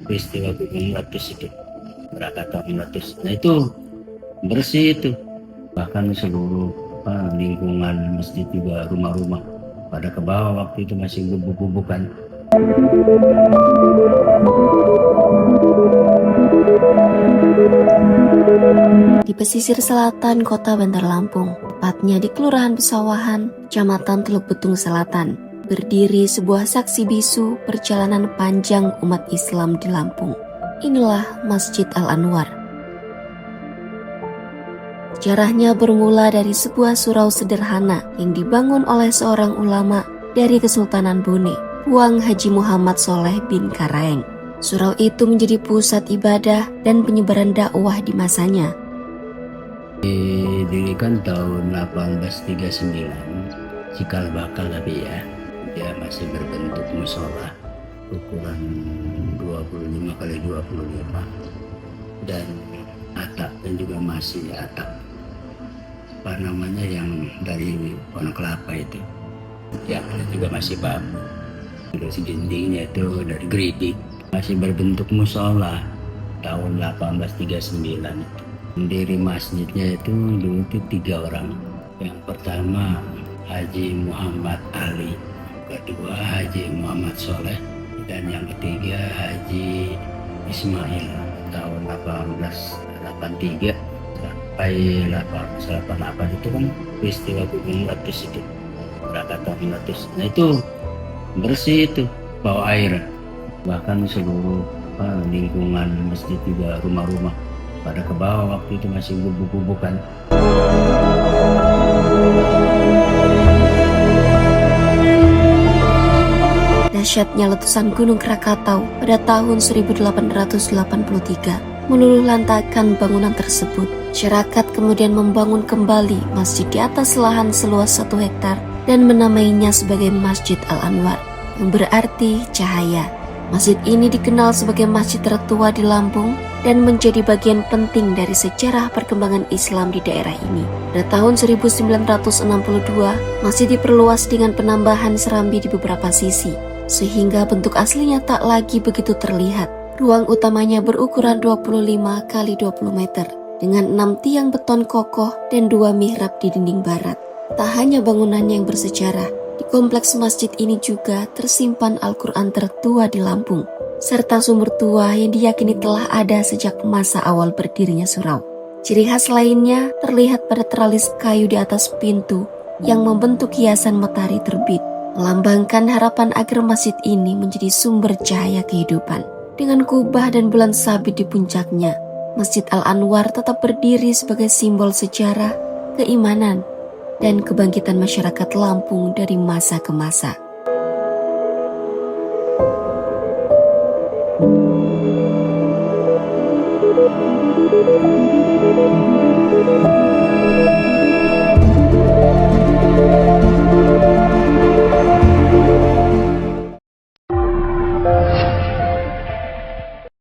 peristiwa gunung meletus itu, Krakatau meletus. Nah itu bersih itu, bahkan seluruh lingkungan masjid juga rumah-rumah pada ke bawah, waktu itu masih gubuk-gubukan. Di pesisir selatan kota Bandar Lampung, tepatnya di Kelurahan Pesawahan, Kecamatan Teluk Betung Selatan, berdiri sebuah saksi bisu perjalanan panjang umat Islam di Lampung. Inilah Masjid Al-Anwar. Sejarahnya bermula dari sebuah surau sederhana yang dibangun oleh seorang ulama dari Kesultanan Bone, Puang Haji Muhammad Soleh bin Karaeng. Surau itu menjadi pusat ibadah dan penyebaran dakwah di masanya. Didirikan tahun 1839, cikal bakal tapi ya, dia masih berbentuk musola ukuran 25 kali 25 dan atapnya juga masih atap yang dari pohon kelapa itu, yang juga masih bambu. Terus dindingnya itu dari geribik, masih berbentuk musola tahun 1839 itu. Pendiri masjidnya itu dulu itu 3 orang. Yang pertama Haji Muhammad Ali, kedua Haji Muhammad Soleh, dan yang ketiga Haji Ismail tahun 1883 sampai 1888 itu kan peristiwa gunung meletus itu, Krakatau meletus. Nah itu bersih itu, bawah air, bahkan seluruh lingkungan masjid juga rumah-rumah pada ke bawah, waktu itu masih gubuk-gubukan. Dahsyatnya letusan Gunung Krakatau pada tahun 1883 meluluh lantakan bangunan tersebut. Masyarakat kemudian membangun kembali masjid di atas lahan seluas 1 hektar dan menamainya sebagai Masjid Al-Anwar, yang berarti cahaya. Masjid ini dikenal sebagai masjid tertua di Lampung dan menjadi bagian penting dari sejarah perkembangan Islam di daerah ini. Pada tahun 1962, masjid diperluas dengan penambahan serambi di beberapa sisi, sehingga bentuk aslinya tak lagi begitu terlihat. Ruang utamanya berukuran 25 kali 20 meter dengan 6 tiang beton kokoh dan 2 mihrab di dinding barat. Tak hanya bangunannya yang bersejarah, di kompleks masjid ini juga tersimpan Al-Quran tertua di Lampung, serta sumur tua yang diyakini telah ada sejak masa awal berdirinya surau. Ciri khas lainnya terlihat pada teralis kayu di atas pintu yang membentuk hiasan matahari terbit, melambangkan harapan agar masjid ini menjadi sumber cahaya kehidupan. Dengan kubah dan bulan sabit di puncaknya, Masjid Al-Anwar tetap berdiri sebagai simbol sejarah, keimanan, dan kebangkitan masyarakat Lampung dari masa ke masa.